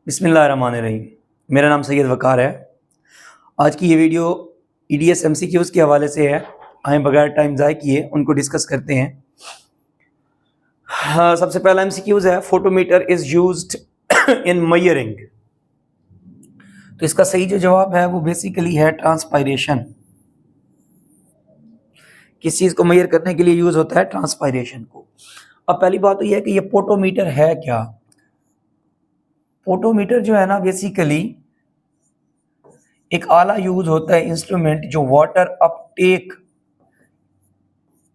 बिस्मिल्लाहिर्रहमानिर्रहीम। मेरा नाम सैयद वकार है। आज की ये वीडियो EDS MCQs के हवाले से है। आए बगैर टाइम ज़ाय किए उनको डिस्कस करते हैं। हाँ, सबसे पहला MCQs है, फोटोमीटर इज़ यूज्ड इन मयरिंग। तो इसका सही जो जवाब है वो बेसिकली है ट्रांसपायरेशन। किस चीज़ को मेजर करने के लिए यूज़ होता है? ट्रांसपायरेशन को। अब पहली बात तो यह है कि ये फोटोमीटर है क्या। फोटोमीटर जो है ना, बेसिकली एक आला यूज होता है, इंस्ट्रूमेंट, जो वाटर अपटेक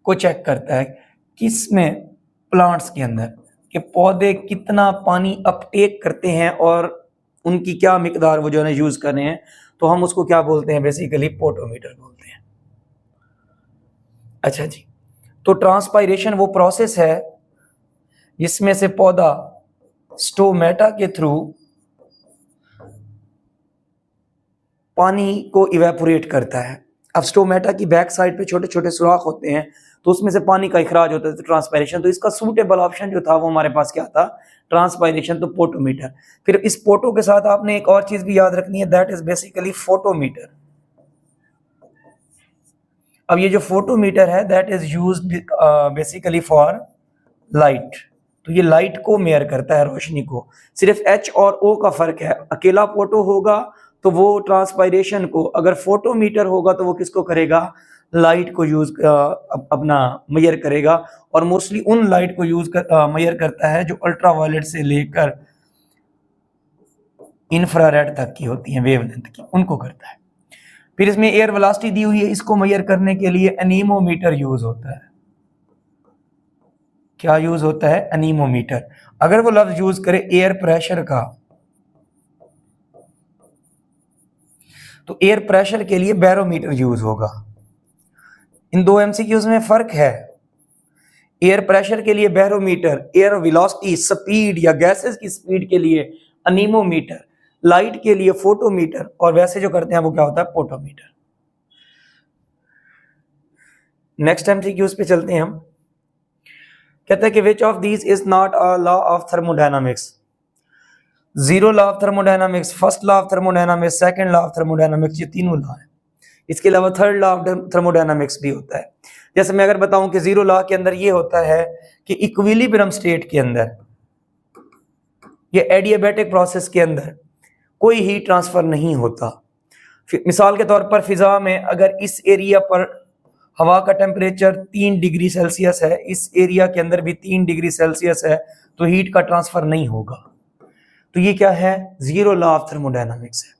को चेक करता है। किस में? प्लांट्स के अंदर, कि पौधे कितना पानी अपटेक करते हैं और उनकी क्या मिकदार वो जो है यूज कर रहे हैं। तो हम उसको क्या बोलते हैं? बेसिकली फोटोमीटर बोलते हैं। अच्छा जी, तो ट्रांसपायरेशन वो प्रोसेस है जिसमें से पौधा स्टोमेटा के थ्रू पानी को इवेपोरेट करता है। अब स्टोमेटा की बैक साइड पे छोटे छोटे सुराख होते हैं, तो उसमें से पानी का इखराज होता है, तो ट्रांसपायरेशन। तो इसका सूटेबल ऑप्शन जो था वो हमारे पास क्या था? ट्रांसपायरेशन, तो फोटोमीटर। फिर इस फोटो के साथ आपने एक और चीज भी याद रखनी है, दैट इज बेसिकली फोटोमीटर। अब ये जो फोटोमीटर है that is used basically for light. तो ये लाइट को मेयर करता है, रोशनी को। सिर्फ H और O का फर्क है। अकेला फोटो होगा तो वो ट्रांसपायरेशन को, अगर फोटोमीटर होगा तो वो किसको करेगा? लाइट को यूज अपना मेजर करेगा। और मोस्टली उन लाइट को यूज मेजर करता है जो अल्ट्रावायलेट से लेकर इंफ्रारेड तक की होती है, वेवलेंथ की, उनको करता है। फिर इसमें एयर वेलोसिटी दी हुई है, इसको मेजर करने के लिए एनीमोमीटर यूज होता है। क्या यूज होता है? एनीमोमीटर। अगर वो लफ्ज यूज करे एयर प्रेशर का, तो एयर प्रेशर के लिए बैरोमीटर यूज होगा। इन दो MCQs में फर्क है। एयर प्रेशर के लिए बैरोमीटर, एयर वेलोसिटी, स्पीड या गैसेस की स्पीड के लिए एनीमोमीटर, लाइट के लिए फोटोमीटर, और वैसे जो करते हैं वो क्या होता है? फोटोमीटर। नेक्स्ट MCQs पे चलते हैं हम। कहता है कि which of these is not a law of thermodynamics. Zero law of thermodynamics, first law of thermodynamics, second law of thermodynamics, ये तीनों लॉ है। इसके अलावा थर्ड लॉ ऑफ थर्मोडायनामिक्स भी होता है। जैसे मैं अगर बताऊं कि जीरो लॉ के अंदर ये होता है कि इक्विलिब्रियम स्टेट के अंदर, ये एडियाबैटिक प्रोसेस के अंदर कोई हीट ट्रांसफर नहीं होता। मिसाल के तौर पर फिजा में अगर इस एरिया पर हवा का टेम्परेचर 3 डिग्री सेल्सियस है, इस एरिया के अंदर भी 3 डिग्री सेल्सियस है, तो हीट का ट्रांसफर नहीं होगा। तो ये क्या है? जीरो लॉ ऑफ थर्मोडायनामिक्स है।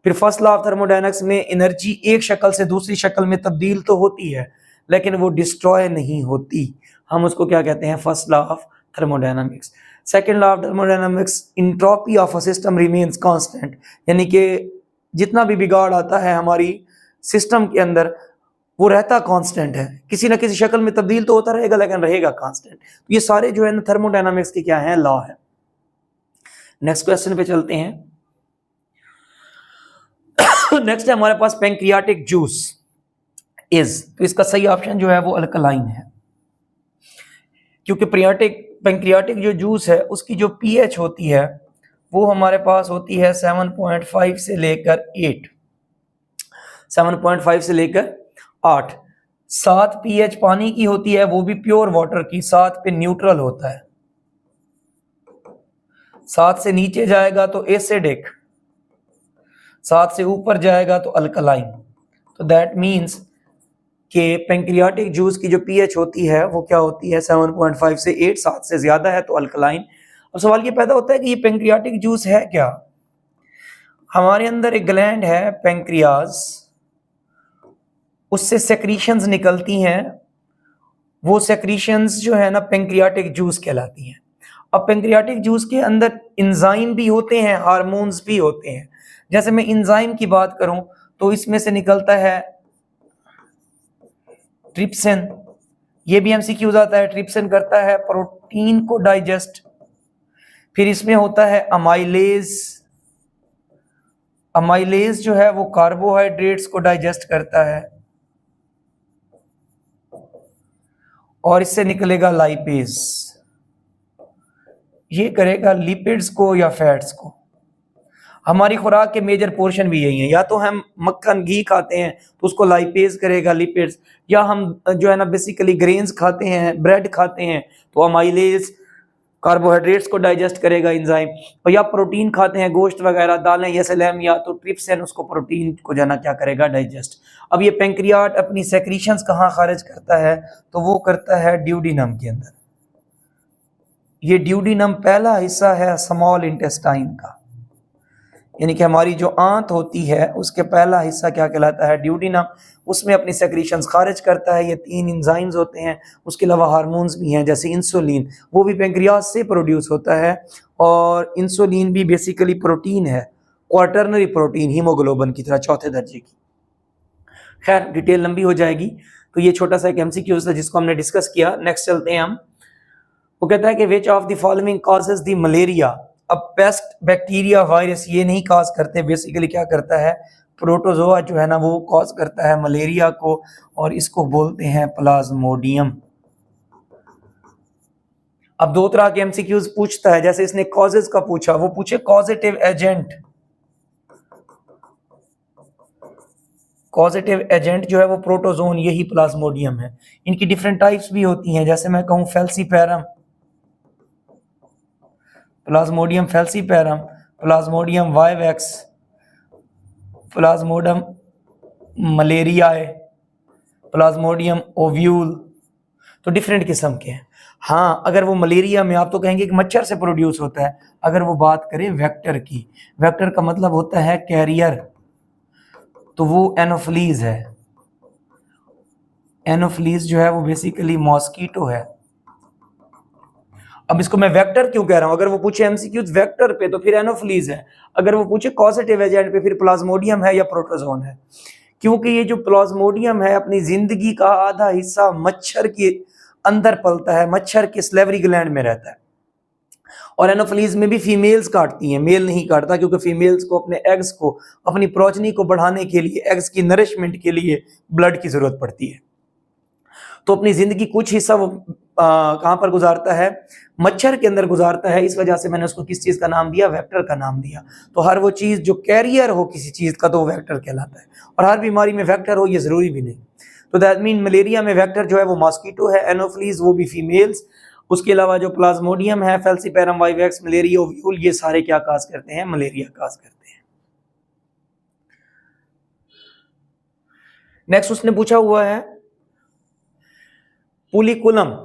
फिर फर्स्ट लॉ ऑफ थर्मोडायनामिक्स में एनर्जी एक शक्ल से दूसरी शक्ल में तब्दील तो होती है, लेकिन वो डिस्ट्रॉय नहीं होती। हम उसको क्या कहते हैं? First law of thermodynamics. Second law of thermodynamics, entropy of a system remains constant, यानी कि जितना भी बिगाड़ आता है हमारी सिस्टम के अंदर वो रहता कांस्टेंट है, किसी ना किसी शक्ल में तब्दील तो होता रहेगा लेकिन रहेगा कांस्टेंट। ये सारे जो है ना थर्मोडायनामिक्स के क्या है? लॉ है। नेक्स्ट क्वेश्चन पे चलते हैं। नेक्स्ट है हमारे पास पेंक्रियाटिक जूस इज, तो इसका सही ऑप्शन जो है वो अल्कलाइन है, क्योंकि पेंक्रियाटिक जो जूस है उसकी जो pH होती है वो हमारे पास होती है 7.5 से लेकर 8, 7.5 से लेकर 8। 7 pH पानी की होती है, वो भी प्योर वाटर की, 7 पे न्यूट्रल होता है। 7 से नीचे जाएगा तो एसिडिक, 7 से ऊपर जाएगा तो अल्कलाइन। तो दैट मीन्स कि पेंक्रियाटिक जूस की जो pH होती है वो क्या होती है? 7.5 से 8, 7 से ज्यादा है तो अल्कलाइन। अब सवाल ये पैदा होता है कि ये पेंक्रियाटिक जूस है क्या? हमारे अंदर एक ग्लैंड है पेंक्रियाज, उससे सेक्रीशंस निकलती हैं, वो सेक्रीशंस जो है ना पेंक्रियाटिक जूस कहलाती हैं। अब पेंक्रियाटिक जूस के अंदर इंजाइम भी होते हैं, हार्मोन्स भी होते हैं। जैसे मैं इंजाइम की बात करूं तो इसमें से निकलता है ट्रिप्सिन, ये भी MCQ आता है। ट्रिप्सिन करता है प्रोटीन को डाइजेस्ट। फिर इसमें होता है अमाइलेज, अमाइलेज जो है वो कार्बोहाइड्रेट्स को डाइजेस्ट करता है, और इससे निकलेगा लाइपेज, ये करेगा लिपिड्स को या फैट्स को। हमारी खुराक के मेजर पोर्शन भी यही है, या तो हम मक्खन घी खाते हैं तो उसको लाइपेज करेगा लिपिड्स, या हम जो है ना बेसिकली ग्रेन्स खाते हैं, ब्रेड खाते हैं तो अमाइलेज कार्बोहाइड्रेट्स को डाइजेस्ट करेगा एंजाइम, और या प्रोटीन खाते हैं गोश्त वगैरह दालें या सलेम या तो ट्रिप्सिन उसको प्रोटीन को जाना क्या करेगा डाइजेस्ट। अब ये पेंक्रियाट अपनी सेक्रीशंस कहाँ खारिज करता है, तो वो करता है ड्यूडिनम के अंदर। ये ड्यूडिनम पहला हिस्सा है स्मॉल इंटेस्टाइन का, यानी कि हमारी जो आंत होती है उसके पहला हिस्सा क्या कहलाता है, ड्यूडिनम। उसमें अपनी सेक्रीशंस खारिज करता है। ये 3 एंजाइम्स होते हैं, उसके अलावा हार्मोन्स भी हैं जैसे इंसुलिन, वो भी पेंक्रियास से प्रोड्यूस होता है। और इंसुलिन भी बेसिकली प्रोटीन है, क्वार्टरनरी प्रोटीन, हीमोग्लोबिन की तरह चौथे दर्जे की। खैर डिटेल लंबी हो जाएगी, तो ये छोटा सा एक एमसीक्यूज था जिसको हमने डिस्कस किया। नेक्स्ट चलते हैं हम। वो कहता है कि which of the following causes the malaria. अब पेस्ट बैक्टीरिया वायरस ये नहीं कॉज करते, बेसिकली क्या करता है, प्रोटोजोआ जो है ना वो कॉज करता है मलेरिया को, और इसको बोलते हैं प्लाज्मोडियम। अब 2 तरह के एमसीक्यूज पूछता है, जैसे इसने कॉजेज का पूछा, वो पूछे कॉजेटिव एजेंट। कॉजेटिव एजेंट जो है वो प्रोटोजोन, यही प्लाज्मोडियम है। इनकी डिफरेंट टाइप्स भी होती हैं, जैसे मैं कहूँ falciparum, plasmodium falciparum, plasmodium vivax, plasmodium malariae, plasmodium ovale, तो डिफरेंट किस्म के हैं। हाँ, अगर वो मलेरिया में आप तो कहेंगे कि मच्छर से प्रोड्यूस होता है। अगर वो बात करें वेक्टर की, वेक्टर का मतलब होता है कैरियर, तो वो एनोफ्लीज है। एनोफ्लीज जो है वो बेसिकली मॉस्कीटो है। अब इसको मैं वेक्टर क्यों कह रहा हूं, अगर वो पूछे एमसीक्यूज वेक्टर पे तो फिर एनोफ्लीज है, अगर वो पूछे कॉजेटिव एजेंट पे फिर प्लाज्मोडियम है या प्रोटोजोन है। क्योंकि ये जो प्लाज्मोडियम है अपनी जिंदगी का आधा हिस्सा मच्छर के अंदर पलता है, मच्छर के स्लेवरी ग्लैंड में रहता है। और एनोफ्लीज में भी फीमेल्स काटती हैं, मेल नहीं काटता, क्योंकि फीमेल्स को अपने एग्स को, अपनी प्रोजनी को बढ़ाने के लिए, एग्स की नरिशमेंट के लिए ब्लड की जरूरत पड़ती है। तो अपनी जिंदगी कुछ हिस्सा वो कहाँ पर गुजारता है, मच्छर के अंदर गुजारता है। इस वजह से मैंने उसको किस चीज का नाम दिया, वेक्टर का नाम दिया। तो हर वो चीज जो कैरियर हो किसी चीज का तो वो वेक्टर कहलाता है, और हर बीमारी में वेक्टर हो ये जरूरी भी नहीं। तो दैट मीन मलेरिया में वेक्टर जो है वो मॉस्किटो है, एनोफ्लीज वो भी फीमेल्स, उसके अलावा जो प्लाज्मोडियम है, फेल्सीपेरम वाइवेक्स, मलेरिया ओव्यूल, ये सारे क्या काज करते हैं, मलेरिया काज करते हैं। नेक्स्ट उसने पूछा हुआ है Pulikulam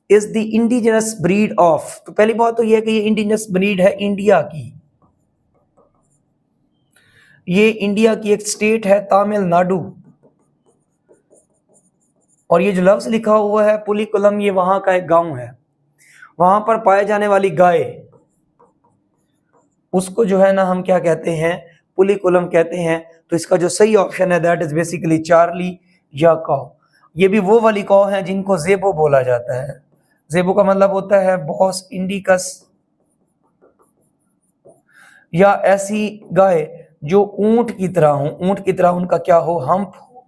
is the indigenous breed of. तो पहली बात तो यह है कि ये इंडिजिनस ब्रीड है इंडिया की, ये इंडिया की एक स्टेट है तमिलनाडु, और ये जो लफ्ज लिखा हुआ है पुलिकुलम ये वहां का एक गांव है। वहां पर पाए जाने वाली गाय, उसको जो है ना हम क्या कहते हैं, पुलिकुलम कहते हैं। तो इसका जो सही ऑप्शन है दैट इज बेसिकली चार्ली या काउ। ये भी वो वाली काउ है जिनको जेबो बोला जाता है। जेबो का मतलब होता है बॉस इंडिकस, या ऐसी गाय जो ऊंट की तरह हो, ऊंट की तरह उनका क्या हो, हम्प हो,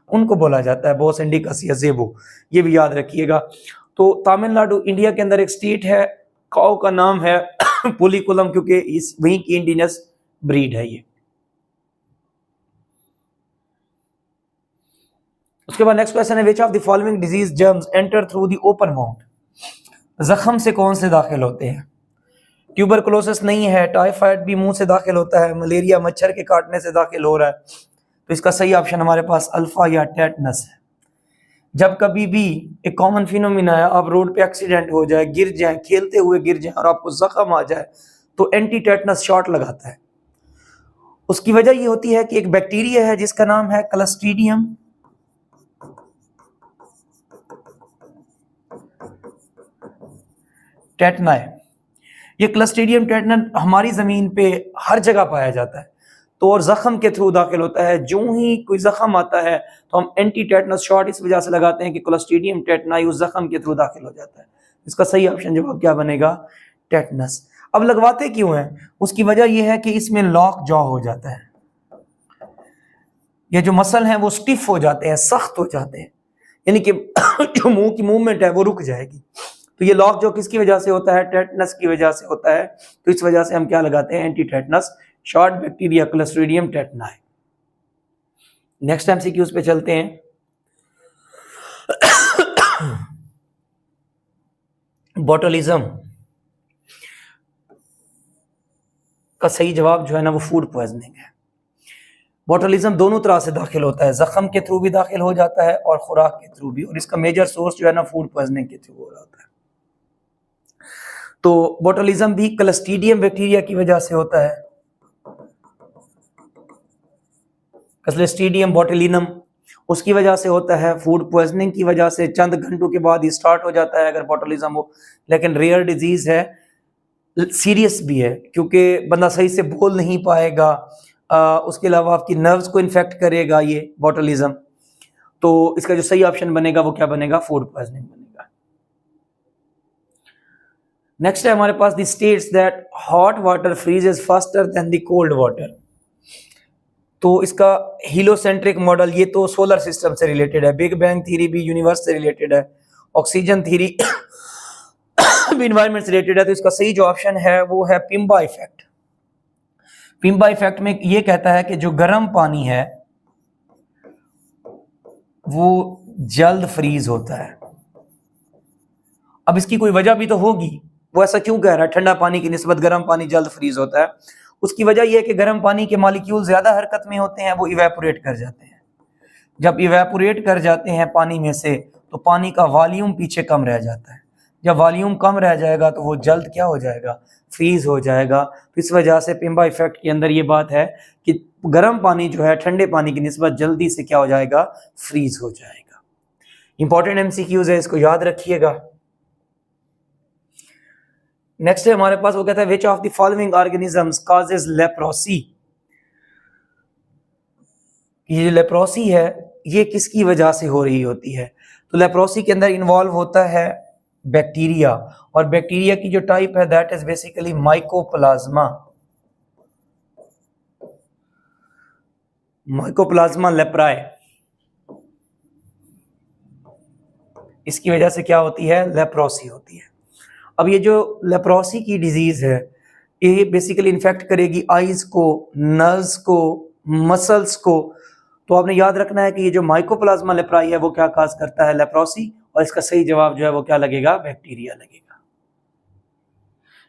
उनको बोला जाता है बॉस इंडिकस या जेबो। ये भी याद रखिएगा। तो तमिलनाडु इंडिया के अंदर एक स्टेट है, काउ का नाम है पुलिकुलम, क्योंकि इस वहीं की इंडिजिनस ब्रीड है ये। उसके बाद नेक्स्ट क्वेश्चन है which of the following disease germs enter through the open mouth. जख्म से कौन से दाखिल होते हैं, ट्यूबरकुलोसिस नहीं है, टाइफाइड भी मुंह से दाखिल होता है, मलेरिया मच्छर के काटने से दाखिल हो रहा है। तो इसका सही ऑप्शन हमारे पास अल्फा या टेटनस है। जब कभी भी एक कॉमन फिनोमिना है, आप रोड पे एक्सीडेंट हो जाए, गिर जाए, खेलते हुए गिर जाए और आपको जख्म आ जाए तो एंटी टेटनस शॉट लगाता है। उसकी वजह ये होती है कि एक बैक्टीरिया है जिसका नाम है क्लस्ट्रीडियम टेटनाई। ये क्लस्ट्रीडियम टेटनस हमारी जमीन पे हर जगह पाया जाता है, तो और जख्म के थ्रू दाखिल होता है। जो ही कोई जख्म आता है तो हम एंटी टेटनस शॉट इस वजह से लगाते हैं कि क्लस्ट्रीडियम टेटनाई उस जख्म के थ्रू दाखिल हो जाता है। इसका सही ऑप्शन जवाब क्या बनेगा, टेटनस। अब लगवाते क्यों हैं, उसकी वजह यह है कि इसमें लॉक जॉ हो जाता है, ये जो मसल हैं वो स्टिफ हो जाते हैं, सख्त हो जाते हैं, यानी कि जो मुंह की मूवमेंट है वो रुक जाएगी। तो ये लॉक जो किसकी वजह से होता है, टेटनस की वजह से होता है। तो इस वजह से हम क्या लगाते हैं, anti tetanus short bacteria clostridium टेटनाई। Next MCQs पे चलते हैं। बॉटुलिज्म का सही जवाब जो है ना वो फूड पॉइजनिंग है। बॉटुलिज्म दोनों तरह से दाखिल होता है, जख्म के थ्रू भी दाखिल हो जाता है और खुराक के थ्रू भी, और इसका मेजर सोर्स जो है ना फूड पॉइजनिंग के थ्रू हो जाता है। तो बॉटुलिज्म भी क्लोस्ट्रीडियम बैक्टीरिया की वजह से होता है, क्लोस्ट्रीडियम बोटुलिनम उसकी वजह से होता है। फूड पॉइजनिंग की वजह से चंद घंटों के बाद ही स्टार्ट हो जाता है अगर बॉटुलिज्म हो, लेकिन रेयर डिजीज है, सीरियस भी है क्योंकि बंदा सही से बोल नहीं पाएगा, उसके अलावा आपकी नर्व्स को इन्फेक्ट करेगा ये बॉटुलिज्म। तो इसका जो सही ऑप्शन बनेगा वो क्या बनेगा, फूड पॉइजनिंग बनेगा। नेक्स्ट है हमारे पास the states that hot water freezes faster than the cold water. तो इसका हीलोसेंट्रिक मॉडल ये तो सोलर सिस्टम से रिलेटेड है, बिग बैंग थ्योरी भी यूनिवर्स से रिलेटेड है, ऑक्सीजन थ्योरी भी एनवायरनमेंट से रिलेटेड है। तो इसका सही जो ऑप्शन है वो है पिम्बा इफेक्ट। पिम्बा इफेक्ट में ये कहता है कि जो गर्म पानी है वो जल्द फ्रीज होता है। अब इसकी कोई वजह भी तो होगी, वो ऐसा क्यों कह रहा है ठंडा पानी की निस्बत गर्म पानी जल्द फ्रीज होता है? उसकी वजह यह है कि गर्म पानी के मॉलिक्यूल ज्यादा हरकत में होते हैं, वो इवेपोरेट कर जाते हैं। जब इवेपोरेट कर जाते हैं पानी में से तो पानी का वॉल्यूम पीछे कम रह जाता है। जब वॉल्यूम कम रह जाएगा तो वो जल्द क्या हो जाएगा, फ्रीज हो जाएगा। तो इस वजह से पिम्बा इफेक्ट के अंदर ये बात है कि गर्म पानी जो है ठंडे पानी की निस्बत जल्दी से क्या हो जाएगा, फ्रीज हो जाएगा। इंपॉर्टेंट एमसीक्यूज है, इसको याद रखिएगा। नेक्स्ट है हमारे पास, वो कहता है which of the following organisms causes leprosy. ये लेप्रोसी है ये किसकी वजह से हो रही होती है? तो लेप्रोसी के अंदर इन्वॉल्व होता है बैक्टीरिया, और बैक्टीरिया की जो टाइप है that is basically mycoplasma. Mycoplasma leprae, इसकी वजह से क्या होती है, लेप्रोसी होती है। अब ये जो लेप्रोसी की डिजीज है ये बेसिकली इन्फेक्ट करेगी आईज को, नर्व्स को, मसल्स को। तो आपने याद रखना है कि ये जो माइकोप्लाज्मा लेप्राई है वो क्या काज करता है, लेप्रोसी, और इसका सही जवाब जो है वो क्या लगेगा, बैक्टीरिया लगेगा।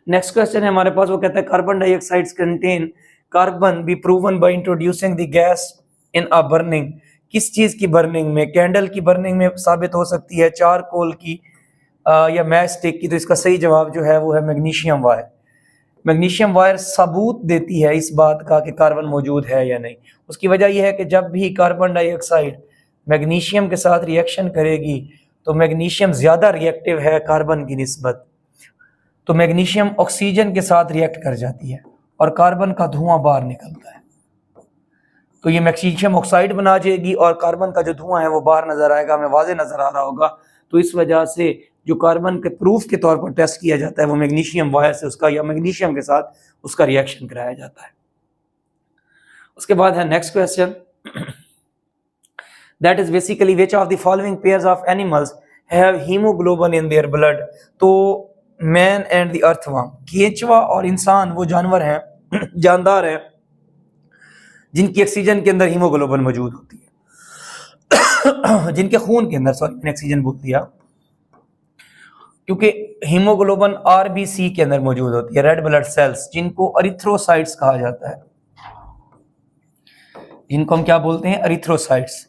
नेक्स्ट क्वेश्चन है हमारे पास, वो कहता है carbon dioxides contain carbon B proven by introducing the gas in a burning. किस चीज की बर्निंग में? कैंडल की बर्निंग में साबित हो सकती है, चारकोल की या मैच स्टिक की। तो इसका सही जवाब जो है वो है मैग्नीशियम वायर। मैग्नीशियम वायर सबूत देती है इस बात का कि कार्बन मौजूद है या नहीं। उसकी वजह यह है कि जब भी कार्बन डाइऑक्साइड मैग्नीशियम के साथ रिएक्शन करेगी तो मैग्नीशियम ज़्यादा रिएक्टिव है कार्बन की निस्बत, तो मैग्नीशियम ऑक्सीजन के साथ रिएक्ट कर जाती है और कार्बन का धुआं बाहर निकलता है। तो ये मैग्नीशियम ऑक्साइड बना जाएगी और कार्बन का जो धुआं है वो बाहर नजर आएगा, हमें वाज़े नजर आ रहा होगा। तो इस वजह से जो कार्बन के प्रूफ के तौर पर टेस्ट किया जाता है वो मैग्नीशियम वायर से उसका या मैग्नीशियम के साथ उसका रिएक्शन कराया जाता है। उसके बाद है next question, that is basically which of the following pairs of animals have haemoglobin in their blood. तो मैन एंड द अर्थवर्म, केंचुआ और इंसान वो जानवर हैं जानदार हैं जिनकी ऑक्सीजन के अंदर हीमोग्लोबिन मौजूद होती है जिनके खून के अंदर, सॉरी मैंने ऑक्सीजन बोल दिया, क्योंकि हीमोग्लोबिन आरबीसी के अंदर मौजूद होती है, रेड ब्लड सेल्स, जिनको एरिथ्रोसाइट्स कहा जाता है, जिनको हम क्या बोलते हैं, एरिथ्रोसाइट्स।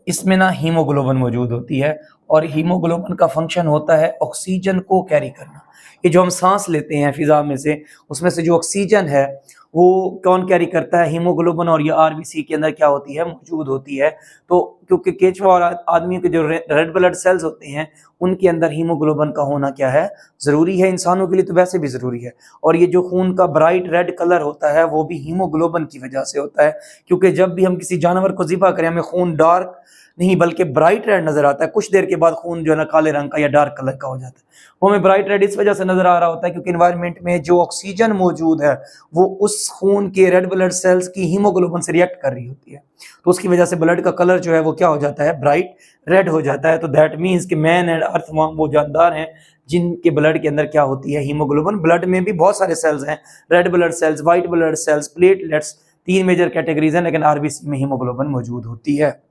इसमें ना हीमोग्लोबिन मौजूद होती है और हीमोग्लोबिन का फंक्शन होता है ऑक्सीजन को कैरी करना। ये जो हम सांस लेते हैं फिजा में से, उसमें से जो ऑक्सीजन है वो कौन कैरी करता है, हीमोग्लोबिन, और ये आरबीसी के अंदर क्या होती है, मौजूद होती है। तो क्योंकि केंचुआ और आदमी के जो रेड ब्लड सेल्स होते हैं उनके अंदर हीमोग्लोबिन का होना क्या है, ज़रूरी है। इंसानों के लिए तो वैसे भी ज़रूरी है। और ये जो खून का ब्राइट रेड कलर होता है वो भी हीमोग्लोबिन की वजह से होता है, क्योंकि जब भी हम किसी जानवर को ज़िबा करें हमें खून डार्क नहीं बल्कि ब्राइट रेड नजर आता है। कुछ देर के बाद खून जो है ना काले रंग का या डार्क कलर का हो जाता है। वो हमें ब्राइट रेड इस वजह से नजर आ रहा होता है क्योंकि एनवायरनमेंट में जो ऑक्सीजन मौजूद है वो उस खून के रेड ब्लड सेल्स की हीमोग्लोबिन से रिएक्ट कर रही होती है, तो उसकी वजह से ब्लड का कलर जो है वो क्या हो जाता है, ब्राइट रेड हो जाता है। तो दैट मीन्स कि मैन एंड अर्थवर्म वो जानदार हैं जिनके ब्लड के अंदर क्या होती है, हीमोग्लोबिन। ब्लड में भी बहुत सारे सेल्स हैं, red blood cells, white blood cells, platelets, 3 major categories हैं, लेकिन आरबीसी में हीमोग्लोबिन मौजूद होती है।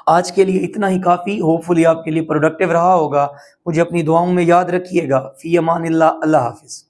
आज के लिए इतना ही काफ़ी, होपफुली आपके लिए प्रोडक्टिव रहा होगा। मुझे अपनी दुआओं में याद रखिएगा। फी अमानिल्लाह, अल्लाह हाफिज़।